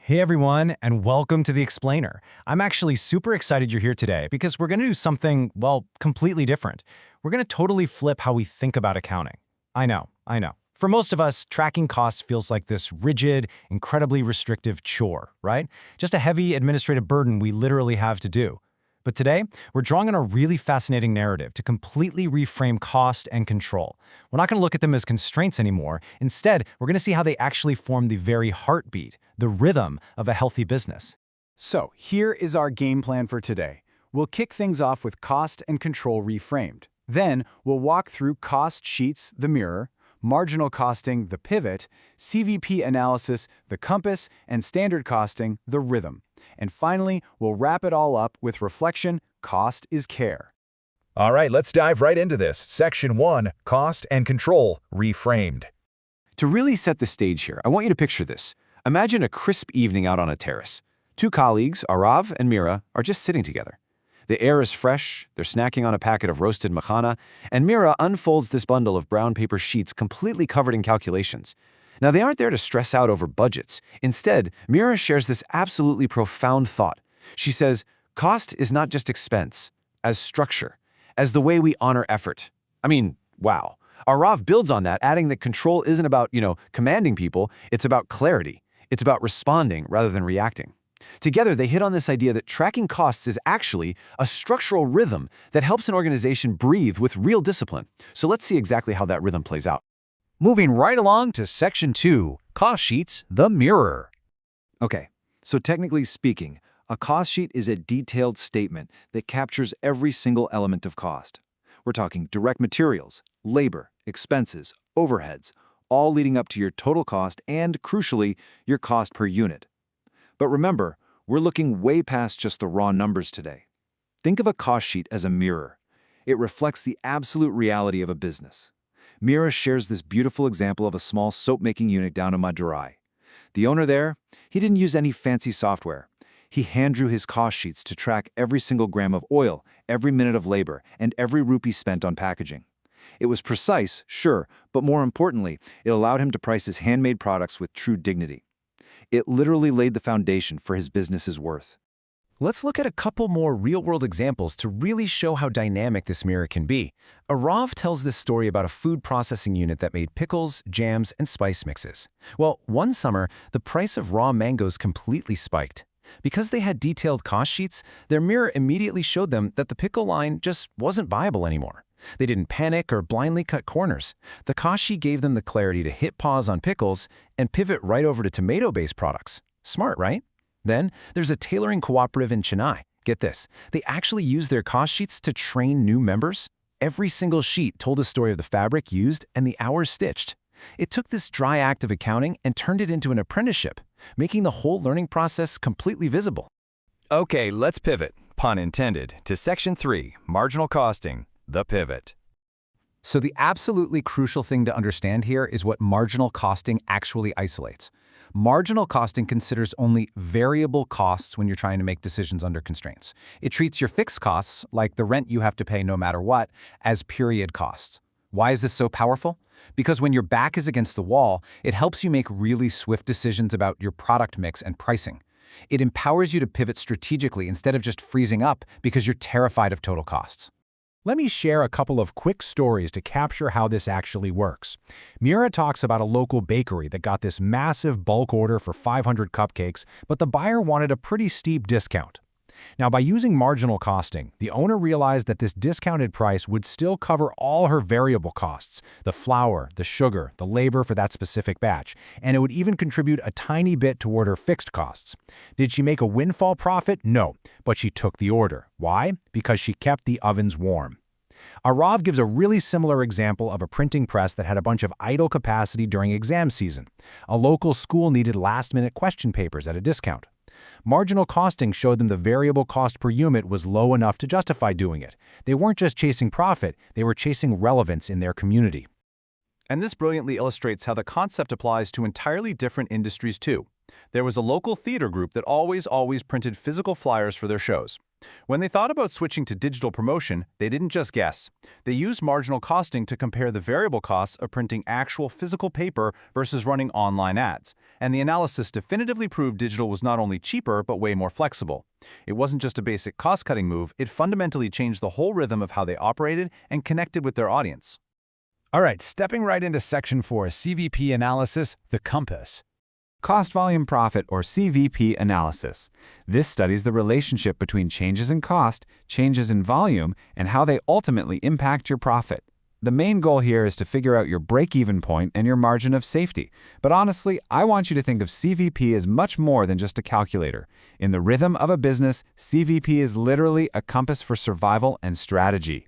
Hey everyone, and welcome to The Explainer. I'm actually super excited you're here today because we're going to do something, well, completely different. We're going to totally flip how we think about accounting. I know. For most of us, tracking costs feels like this rigid, incredibly restrictive chore, right? Just a heavy administrative burden we literally have to do. But today, we're drawing on a really fascinating narrative to completely reframe cost and control. We're not going to look at them as constraints anymore. Instead, we're going to see how they actually form the very heartbeat, the rhythm of a healthy business. So, here is our game plan for today. We'll kick things off with cost and control reframed. Then, we'll walk through cost sheets, the mirror, marginal costing, the pivot, CVP analysis, the compass, and standard costing, the rhythm. And finally, we'll wrap it all up with reflection, cost is care. All right, let's dive right into this. Section 1, Cost and Control, Reframed. To really set the stage here, I want you to picture this. Imagine a crisp evening out on a terrace. Two colleagues, Arav and Mira, are just sitting together. The air is fresh, they're snacking on a packet of roasted makhana, and Mira unfolds this bundle of brown paper sheets completely covered in calculations. Now, they aren't there to stress out over budgets. Instead, Mira shares this absolutely profound thought. She says, cost is not just expense, as structure, as the way we honor effort. I mean, wow. Arav builds on that, adding that control isn't about, commanding people, it's about clarity. It's about responding rather than reacting. Together, they hit on this idea that tracking costs is actually a structural rhythm that helps an organization breathe with real discipline. So let's see exactly how that rhythm plays out. Moving right along to Section 2, Cost Sheets, the mirror. Okay, so technically speaking, a cost sheet is a detailed statement that captures every single element of cost. We're talking direct materials, labor, expenses, overheads, all leading up to your total cost and, crucially, your cost per unit. But remember, we're looking way past just the raw numbers today. Think of a cost sheet as a mirror. It reflects the absolute reality of a business. Mira shares this beautiful example of a small soap-making unit down in Madurai. The owner there, he didn't use any fancy software. He hand-drew his cost sheets to track every single gram of oil, every minute of labor, and every rupee spent on packaging. It was precise, sure, but more importantly, it allowed him to price his handmade products with true dignity. It literally laid the foundation for his business's worth. Let's look at a couple more real-world examples to really show how dynamic this mirror can be. Arav tells this story about a food processing unit that made pickles, jams, and spice mixes. Well, one summer, the price of raw mangoes completely spiked. Because they had detailed cost sheets, their mirror immediately showed them that the pickle line just wasn't viable anymore. They didn't panic or blindly cut corners. The cost sheet gave them the clarity to hit pause on pickles and pivot right over to tomato-based products. Smart, right? Then, there's a tailoring cooperative in Chennai. Get this, they actually used their cost sheets to train new members. Every single sheet told a story of the fabric used and the hours stitched. It took this dry act of accounting and turned it into an apprenticeship, making the whole learning process completely visible. Okay, let's pivot, pun intended, to Section 3, Marginal Costing, the pivot. So the absolutely crucial thing to understand here is what marginal costing actually isolates. Marginal costing considers only variable costs when you're trying to make decisions under constraints. It treats your fixed costs, like the rent you have to pay no matter what, as period costs. Why is this so powerful? Because when your back is against the wall, it helps you make really swift decisions about your product mix and pricing. It empowers you to pivot strategically instead of just freezing up because you're terrified of total costs. Let me share a couple of quick stories to capture how this actually works. Mira talks about a local bakery that got this massive bulk order for 500 cupcakes, but the buyer wanted a pretty steep discount. Now, by using marginal costing, the owner realized that this discounted price would still cover all her variable costs, the flour, the sugar, the labor for that specific batch, and it would even contribute a tiny bit toward her fixed costs. Did she make a windfall profit? No, but she took the order. Why? Because she kept the ovens warm. Arav gives a really similar example of a printing press that had a bunch of idle capacity during exam season. A local school needed last-minute question papers at a discount. Marginal costing showed them the variable cost per unit was low enough to justify doing it. They weren't just chasing profit, they were chasing relevance in their community. And this brilliantly illustrates how the concept applies to entirely different industries too. There was a local theater group that always printed physical flyers for their shows. When they thought about switching to digital promotion, they didn't just guess. They used marginal costing to compare the variable costs of printing actual physical paper versus running online ads. And the analysis definitively proved digital was not only cheaper, but way more flexible. It wasn't just a basic cost-cutting move, it fundamentally changed the whole rhythm of how they operated and connected with their audience. All right, stepping right into Section 4, CVP analysis, the compass. Cost volume profit, or CVP analysis. This studies the relationship between changes in cost, changes in volume, and how they ultimately impact your profit. The main goal here is to figure out your break-even point and your margin of safety. But honestly, I want you to think of CVP as much more than just a calculator. In the rhythm of a business, CVP is literally a compass for survival and strategy.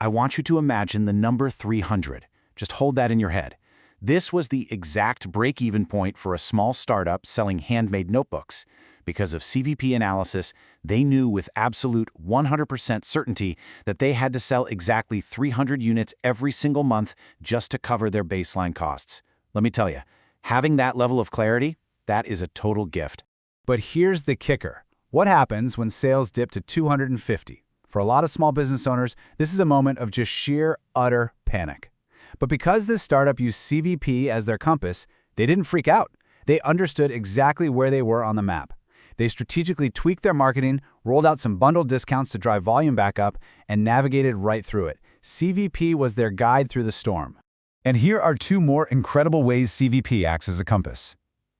I want you to imagine the number 300. Just hold that in your head. This was the exact break-even point for a small startup selling handmade notebooks. Because of CVP analysis, they knew with absolute 100% certainty that they had to sell exactly 300 units every single month just to cover their baseline costs. Let me tell you, having that level of clarity, that is a total gift. But here's the kicker. What happens when sales dip to 250? For a lot of small business owners, this is a moment of just sheer, utter panic. But because this startup used CVP as their compass, they didn't freak out. They understood exactly where they were on the map. They strategically tweaked their marketing, rolled out some bundled discounts to drive volume back up, and navigated right through it. CVP was their guide through the storm. And here are two more incredible ways CVP acts as a compass.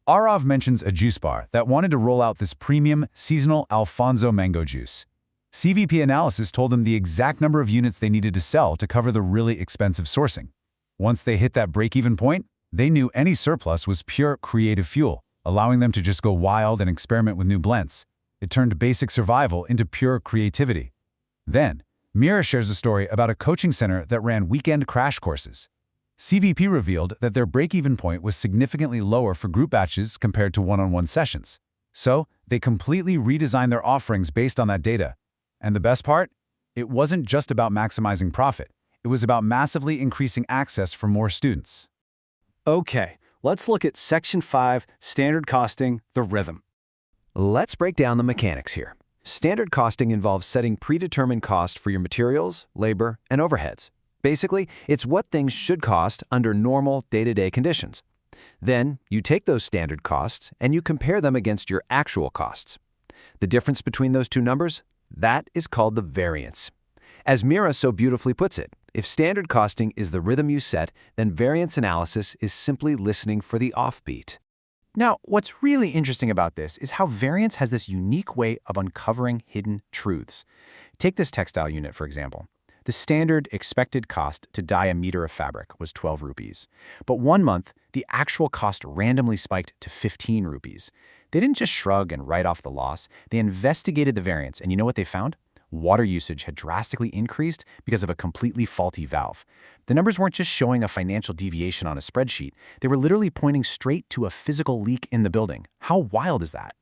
Arav mentions a juice bar that wanted to roll out this premium, seasonal Alfonso mango juice. CVP analysis told them the exact number of units they needed to sell to cover the really expensive sourcing. Once they hit that break-even point, they knew any surplus was pure creative fuel, allowing them to just go wild and experiment with new blends. It turned basic survival into pure creativity. Then, Mira shares a story about a coaching center that ran weekend crash courses. CVP revealed that their break-even point was significantly lower for group batches compared to one-on-one sessions. So, they completely redesigned their offerings based on that data. And the best part? It wasn't just about maximizing profit. It was about massively increasing access for more students. Okay, let's look at Section 5, Standard Costing, the Rhythm. Let's break down the mechanics here. Standard costing involves setting predetermined cost for your materials, labor, and overheads. Basically, it's what things should cost under normal day-to-day conditions. Then, you take those standard costs and you compare them against your actual costs. The difference between those two numbers? That is called the variance. As Mira so beautifully puts it, if standard costing is the rhythm you set, then variance analysis is simply listening for the offbeat. Now, what's really interesting about this is how variance has this unique way of uncovering hidden truths. Take this textile unit, for example. The standard expected cost to dye a meter of fabric was 12 rupees. But one month, the actual cost randomly spiked to 15 rupees. They didn't just shrug and write off the loss. They investigated the variance, and you know what they found? Water usage had drastically increased because of a completely faulty valve. The numbers weren't just showing a financial deviation on a spreadsheet. They were literally pointing straight to a physical leak in the building. How wild is that?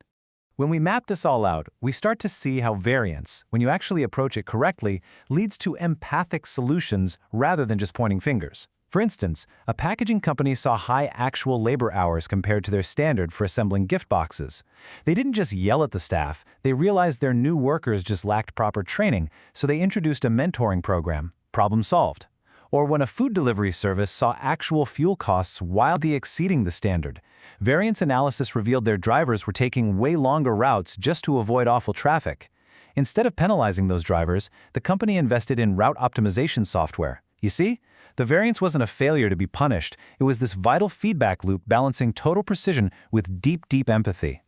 When we map this all out, we start to see how variance, when you actually approach it correctly, leads to empathic solutions rather than just pointing fingers. For instance, a packaging company saw high actual labor hours compared to their standard for assembling gift boxes. They didn't just yell at the staff, they realized their new workers just lacked proper training, so they introduced a mentoring program. Problem solved. Or when a food delivery service saw actual fuel costs wildly exceeding the standard, variance analysis revealed their drivers were taking way longer routes just to avoid awful traffic. Instead of penalizing those drivers, the company invested in route optimization software. You see? The variance wasn't a failure to be punished, it was this vital feedback loop balancing total precision with deep, deep empathy.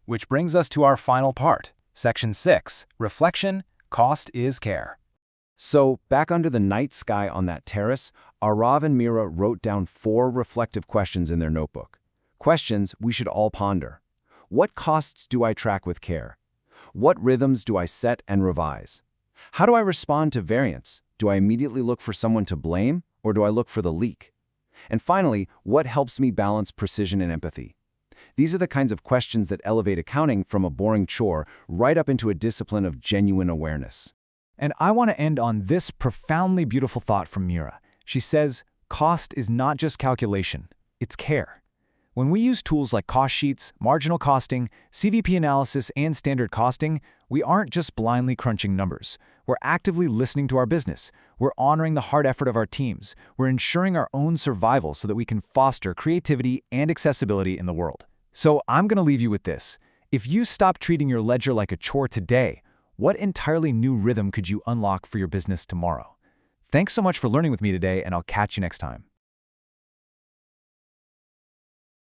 Which brings us to our final part, Section 6, Reflection, Cost is Care. So, back under the night sky on that terrace, Arav and Mira wrote down 4 reflective questions in their notebook. Questions we should all ponder. What costs do I track with care? What rhythms do I set and revise? How do I respond to variance? Do I immediately look for someone to blame, or do I look for the leak? And finally, what helps me balance precision and empathy? These are the kinds of questions that elevate accounting from a boring chore right up into a discipline of genuine awareness. And I want to end on this profoundly beautiful thought from Mira. She says, cost is not just calculation, it's care. When we use tools like cost sheets, marginal costing, CVP analysis, and standard costing, we aren't just blindly crunching numbers. We're actively listening to our business. We're honoring the hard effort of our teams. We're ensuring our own survival so that we can foster creativity and accessibility in the world. So I'm going to leave you with this. If you stop treating your ledger like a chore today, what entirely new rhythm could you unlock for your business tomorrow? Thanks so much for learning with me today, and I'll catch you next time.